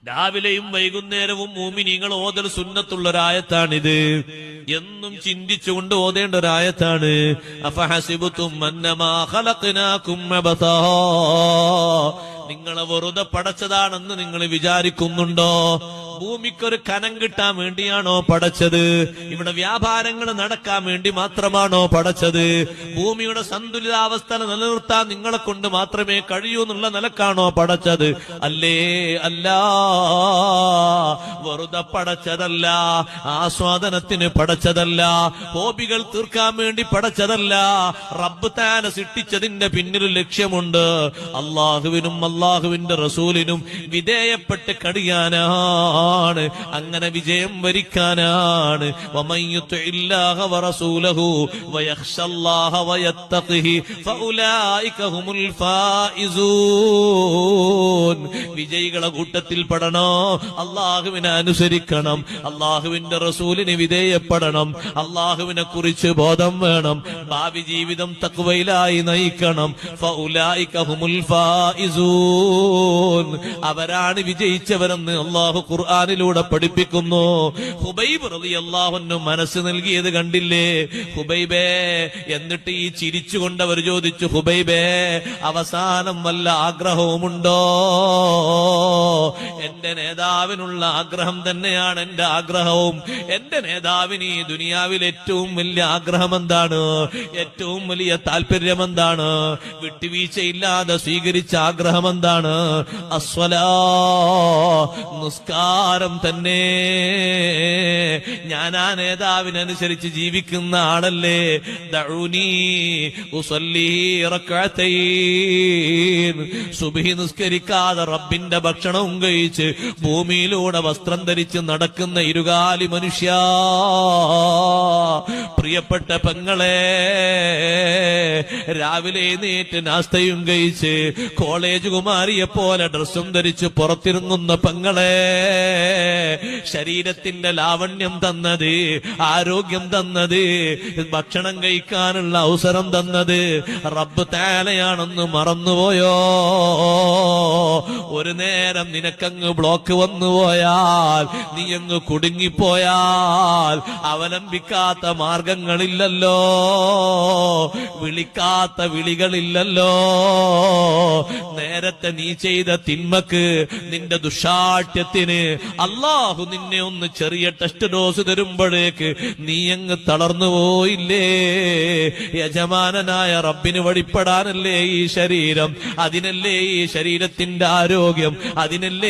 രാവിലെയും വൈകുന്നേരവും മുഅ്മിനീങ്ങൾ ഓതൽ സുന്നത്തുള്ളൊരായത്താണിത്. എന്നും ചിന്തിച്ചുകൊണ്ട് ഓതേണ്ട ഒരായത്താണ്. അഫഹസിബതും അന്നമാ ഖലഖനാകും അബതാ, നിങ്ങളെ വെറുതെ പടച്ചതാണെന്ന് നിങ്ങൾ വിചാരിക്കുന്നുണ്ടോ? ഭൂമിക്കൊരു കനം കിട്ടാൻ വേണ്ടിയാണോ പടച്ചത്? ഇവിടെ വ്യാപാരങ്ങൾ നടക്കാൻ വേണ്ടി മാത്രമാണോ പടച്ചത്? ഭൂമിയുടെ സന്തുലിതാവസ്ഥ നിലനിർത്താൻ നിങ്ങളെ കൊണ്ട് മാത്രമേ കഴിയൂ എന്നുള്ള നിലക്കാണോ പടച്ചത്? അല്ലേ അല്ല, വെറുതെ പടച്ചതല്ല, ആസ്വാദനത്തിന് പടച്ചതല്ല, ഹോബികൾ തീർക്കാൻ വേണ്ടി പടച്ചതല്ല. റബ്ബ് താന സൃഷ്ടിച്ചതിന്റെ പിന്നിൽ ലക്ഷ്യമുണ്ട്. അള്ളാഹുവിനും അള്ളാഹുവിന്റെ റസൂലിനും വിധേയപ്പെട്ട് കഴിയാനാണ്, അങ്ങനെ വിജയം വരിക്കാനാണ്. വമൻ യുതിഇല്ലാഹ വറസൂലഹു വയഖ്ശല്ലാഹ വയത്തഖിഹി ഫഉലൈക ഹുമുൽ ഫായിസൂൻ. വിജയികളെ കൂട്ടത്തിൽ പെടണോ? അള്ളാഹുവിനെ അനുസരിക്കണം, അള്ളാഹുവിന്റെ റസൂലിന് വിധേയപ്പെടണം, അള്ളാഹുവിനെ കുറിച്ച് ബോധം വേണം, ഭാവി ജീവിതം തഖ്വയിലായി നയിക്കണം. ഫഉലൈക ഹുമുൽ ഫായിസൂൻ, അവരാണ് വിജയിച്ചവരെന്ന് അള്ളാഹു ഖുർആനിലൂടെ പഠിപ്പിക്കുന്നു. ഹുബൈബ് റളിയല്ലാഹു അൻഹു മനസ്സ് നൽകിയത് കണ്ടില്ലേ? ഹുബൈബേ, എന്നിട്ട് ഈ ചിരിച്ചുകൊണ്ട് അവർ ചോദിച്ചു, ഹുബൈബേ, അവസാനം വല്ല ആഗ്രഹവുമുണ്ടോ? എന്റെ നേതാവിനുള്ള ആഗ്രഹം തന്നെയാണ് എന്റെ ആഗ്രഹവും. എന്റെ നേതാവിന് ഈ ദുനിയാവിൽ ഏറ്റവും വലിയ ആഗ്രഹം എന്താണ്? ഏറ്റവും വലിയ താല്പര്യം എന്താണ്? വിട്ടുവീഴ്ചയില്ലാതെ സ്വീകരിച്ച ആഗ്രഹം എന്താണ്? അസ്വലാ, നിസ്കാരം തന്നെ. ഞാൻ ആ നേതാവിനനുസരിച്ച് ജീവിക്കുന്ന ആളല്ലേ? ദഊനി ഉസല്ലി റക്അതൈൻ. സുബ്ഹി നിസ്കരിക്കാതെ റബ്ബിന്റെ ഭക്ഷണവും കഴിച്ച് ഭൂമിയിലൂടെ വസ്ത്രം ധരിച്ച് നടക്കുന്ന ഇരുകാലി മനുഷ്യ, പ്രിയപ്പെട്ട പെങ്ങളെ, രാവിലെ എഴുന്നേറ്റ് നാസ്തയും കഴിച്ച് കോളേജ് കുമാരിയെ പോലെ ഡ്രസ്സും ധരിച്ച് പുറത്തിറങ്ങുന്ന പെങ്ങളെ, ശരീരത്തിന്റെ ലാവണ്യം തന്നത്, ആരോഗ്യം തന്നത്, ഭക്ഷണം കഴിക്കാനുള്ള അവസരം തന്നത് റബ്ബ് തആലയാണെന്ന് മറന്നുപോയോ? ഒരു നേരം നിനക്കങ്ങ് ബ്ലോക്ക് വന്നുപോയാൽ, നീ അങ്ങ് കുടുങ്ങിപ്പോയാൽ അവലംബിക്കാത്ത മാർഗങ്ങളില്ലല്ലോ, വിളിക്കാത്ത വിളികളില്ലല്ലോ. നേരത്തെ നീ ചെയ്ത തിന്മക്ക്, നിന്റെ ദുശാഠ്യത്തിന് അള്ളാഹു നിന്നെ ഒന്ന് ചെറിയ ടെസ്റ്റ് ഡോസ് തരുമ്പോഴേക്ക് നീ അങ്ങ് തളർന്നു പോയില്ലേ? യജമാനനായ റബ്ബിന് വഴിപ്പെടാനല്ലേ ഈ ശരീരം? അതിനല്ലേ ഈ ശരീരത്തിന്റെ ആരോഗ്യം? അതിനല്ലേ